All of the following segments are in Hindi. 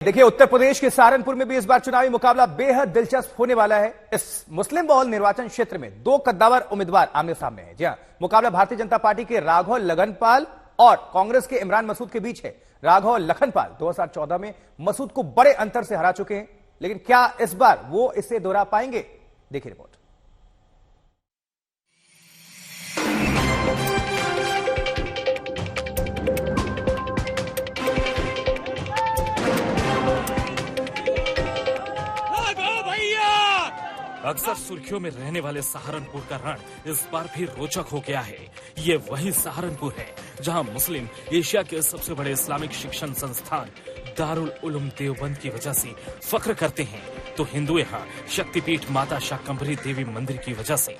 देखिए, उत्तर प्रदेश के सहारनपुर में भी इस बार चुनावी मुकाबला बेहद दिलचस्प होने वाला है। इस मुस्लिम बहुल निर्वाचन क्षेत्र में दो कद्दावर उम्मीदवार आमने सामने हैं। जी हां, मुकाबला भारतीय जनता पार्टी के राघव लखनपाल और कांग्रेस के इमरान मसूद के बीच है। राघव लखनपाल 2014 में मसूद को बड़े अंतर से हरा चुके हैं, लेकिन क्या इस बार वो इसे दोहरा पाएंगे? देखिए रिपोर्ट। अक्सर सुर्खियों में रहने वाले सहारनपुर का रण इस बार भी रोचक हो गया है। ये वही सहारनपुर है जहां मुस्लिम एशिया के सबसे बड़े इस्लामिक शिक्षण संस्थान दारुल उलूम देवबंद की वजह से फख्र करते हैं, तो हिंदू यहाँ शक्तिपीठ माता शाकंभरी देवी मंदिर की वजह से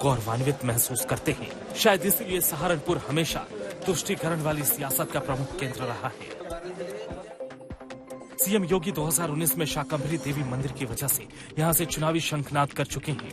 गौरवान्वित महसूस करते हैं। शायद इसीलिए सहारनपुर हमेशा तुष्टीकरण वाली सियासत का प्रमुख केंद्र रहा है। सीएम योगी 2019 में शाकंभरी देवी मंदिर की वजह से यहां से चुनावी शंखनाद कर चुके हैं।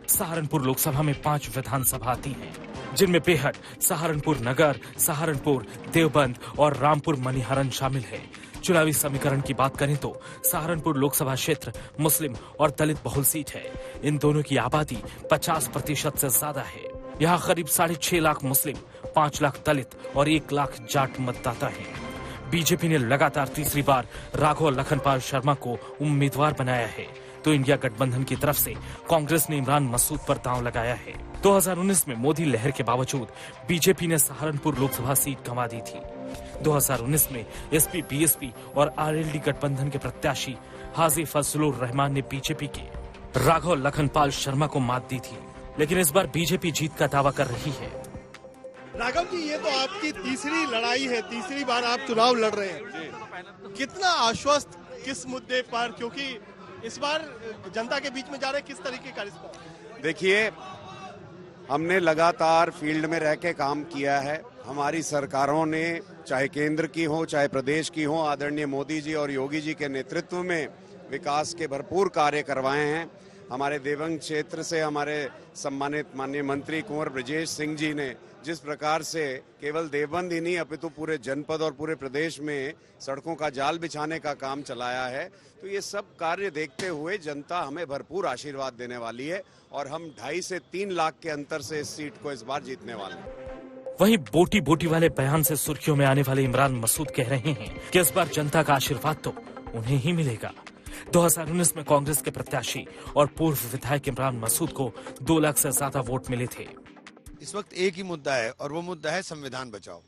सहारनपुर लोकसभा में 5 विधानसभा आती हैं, जिनमें बेहट, सहारनपुर नगर, सहारनपुर, देवबंद और रामपुर मनिहारन शामिल है। चुनावी समीकरण की बात करें तो सहारनपुर लोकसभा क्षेत्र मुस्लिम और दलित बहुल सीट है। इन दोनों की आबादी 50% से ज्यादा है। यहाँ करीब 6.5 लाख मुस्लिम, 5 लाख दलित और 1 लाख जाट मतदाता हैं। बीजेपी ने लगातार तीसरी बार राघव लखनपाल शर्मा को उम्मीदवार बनाया है, तो इंडिया गठबंधन की तरफ से कांग्रेस ने इमरान मसूद पर दांव लगाया है। 2019 में मोदी लहर के बावजूद बीजेपी ने सहारनपुर लोकसभा सीट गंवा दी थी। 2019 में एसपी, बीएसपी और आरएलडी गठबंधन के प्रत्याशी हाजी फजलुर रहमान ने बीजेपी के राघव लखनपाल शर्मा को मात दी थी, लेकिन इस बार बीजेपी जीत का दावा कर रही है। राघव जी, ये तो आपकी तीसरी लड़ाई है, तीसरी बार आप चुनाव लड़ रहे हैं। कितना आश्वस्त, किस मुद्दे पर, क्योंकि इस बार जनता के बीच में जा रहे, किस तरीके का रिस्पॉन्स? देखिए, हमने लगातार फील्ड में रह के काम किया है। हमारी सरकारों ने, चाहे केंद्र की हो चाहे प्रदेश की हो, आदरणीय मोदी जी और योगी जी के नेतृत्व में विकास के भरपूर कार्य करवाए हैं। हमारे देवबंद क्षेत्र से हमारे सम्मानित माननीय मंत्री कुंवर ब्रजेश सिंह जी ने जिस प्रकार से केवल देवबंद ही नहीं अपितु पूरे जनपद और पूरे प्रदेश में सड़कों का जाल बिछाने का काम चलाया है, तो ये सब कार्य देखते हुए जनता हमें भरपूर आशीर्वाद देने वाली है और हम 2.5 से 3 लाख के अंतर से इस सीट को इस बार जीतने वाले हैं। वहीं बोटी बोटी वाले बयान से सुर्खियों में आने वाले इमरान मसूद कह रहे हैं कि इस बार जनता का आशीर्वाद तो उन्हें ही मिलेगा। 2019 में कांग्रेस के प्रत्याशी और पूर्व विधायक इमरान मसूद को 2 लाख से ज्यादा वोट मिले थे। इस वक्त एक ही मुद्दा है और वो मुद्दा है संविधान बचाओ।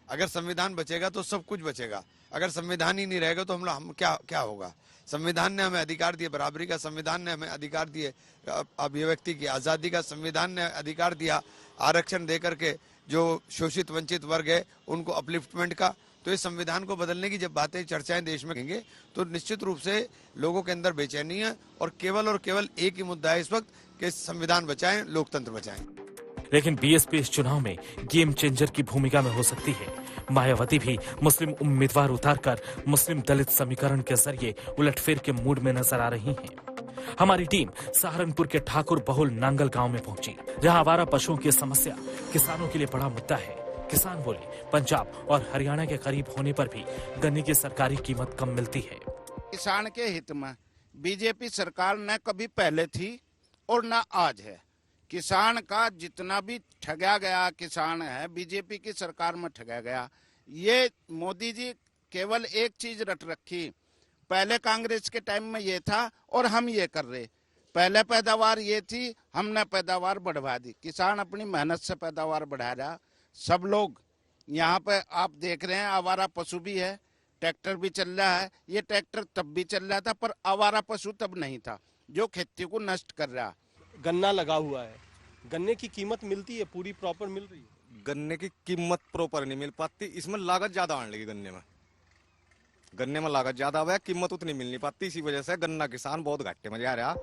अगर संविधान बचेगा तो सब कुछ बचेगा। अगर संविधान ही नहीं रहेगा तो हम क्या होगा? संविधान ने हमें अधिकार दिए बराबरी का, संविधान ने हमें अधिकार दिए अभिव्यक्ति की आजादी का, संविधान ने अधिकार दिया आरक्षण देकर के जो शोषित वंचित वर्ग है उनको अपलिफ्टमेंट का। तो इस संविधान को बदलने की जब बातें चर्चाएं देश में करेंगे तो निश्चित रूप से लोगों के अंदर बेचैनी है और केवल एक ही मुद्दा है इस वक्त कि संविधान बचाएं, लोकतंत्र बचाएं। लेकिन बीएसपी इस चुनाव में गेम चेंजर की भूमिका में हो सकती है। मायावती भी मुस्लिम उम्मीदवार उतारकर मुस्लिम दलित समीकरण के जरिए उलटफेर के मूड में नजर आ रही हैं। हमारी टीम सहारनपुर के ठाकुर बहुल नांगल गांव में पहुंची, जहां आवारा पशुओं की समस्या किसानों के लिए बड़ा मुद्दा है। किसान बोले, पंजाब और हरियाणा के करीब होने पर भी गन्ने की सरकारी कीमत कम मिलती है। किसान के हित में बीजेपी सरकार न कभी पहले थी और न आज है। किसान का जितना भी ठगा गया किसान है, बीजेपी की सरकार में ठगा गया। ये मोदी जी केवल एक चीज रट रखी, पहले कांग्रेस के टाइम में ये था और हम ये कर रहे। पहले पैदावार ये थी, हमने पैदावार बढ़वा दी। किसान अपनी मेहनत से पैदावार बढ़ा रहा। सब लोग यहाँ पे आप देख रहे हैं, आवारा पशु भी है, ट्रैक्टर भी चल रहा है। ये ट्रैक्टर तब भी चल रहा था पर आवारा पशु तब नहीं था जो खेती को नष्ट कर रहा। गन्ना लगा हुआ है, गन्ने की कीमत मिलती है, पूरी प्रॉपर मिल रही है? गन्ने की कीमत प्रॉपर नहीं मिल पाती, इसमें लागत ज्यादा आने लगी। गन्ने में लागत ज्यादा हुआ है, कीमत उतनी मिल नहीं पाती, इसी वजह से गन्ना किसान बहुत घाटे में जा रहा।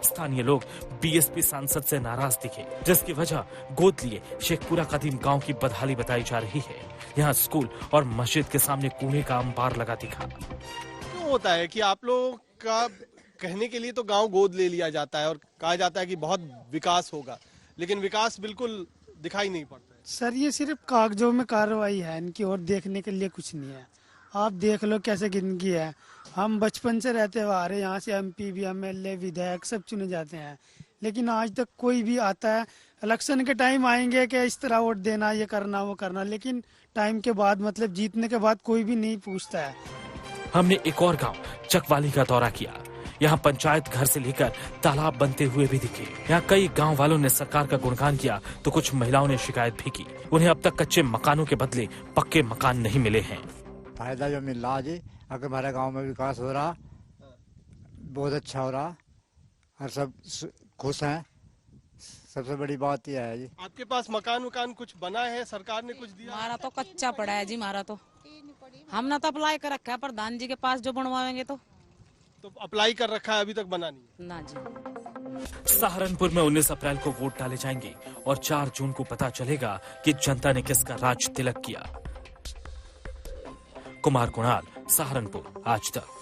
स्थानीय लोग बीएसपी सांसद से नाराज दिखे, जिसकी वजह गोद लिए शेखपुरा कदीम गांव की बदहाली बताई जा रही है। यहाँ स्कूल और मस्जिद के सामने कूड़े का अंबार लगा दिखा। क्यों होता है कि आप लोग का कहने के लिए तो गांव गोद ले लिया जाता है और कहा जाता है कि बहुत विकास होगा, लेकिन विकास बिल्कुल दिखाई नहीं पड़ता है। सर, ये सिर्फ कागजों में कार्रवाई है, इनकी और देखने के लिए कुछ नहीं है। आप देख लो कैसे जिंदगी है। हम बचपन से रहते हुए आ रहे हैं, यहाँ से MP भी, MLA, विधायक सब चुने जाते हैं, लेकिन आज तक कोई भी आता है इलेक्शन के टाइम आएंगे कि इस तरह वोट देना, ये करना, वो करना, लेकिन टाइम के बाद मतलब जीतने के बाद कोई भी नहीं पूछता है। हमने एक और गांव चकवाली का दौरा किया। यहाँ पंचायत घर से लेकर तालाब बनते हुए भी दिखे। यहाँ कई गांव वालों ने सरकार का गुणगान किया तो कुछ महिलाओं ने शिकायत भी की। उन्हें अब तक कच्चे मकानों के बदले पक्के मकान नहीं मिले हैं। फायदा जो मिल रहा जी, अगर हमारे गांव में विकास हो रहा, बहुत अच्छा हो रहा और सब खुश हैं। सबसे बड़ी बात यह है जी। आपके पास मकान कुछ बना है, सरकार ने कुछ दिया? हमारा तो कच्चा पड़ा है जी। हमारा तो हमने तो अप्लाई कर रखा है प्रधान जी के पास, जो बनवाएंगे तो अप्लाई कर रखा है, अभी तक बना नहीं? ना जी। सहारनपुर में 19 अप्रैल को वोट डाले जाएंगे और 4 जून को पता चलेगा कि जनता ने किसका राज तिलक किया। कुमार कुणाल, सहारनपुर, आज तक।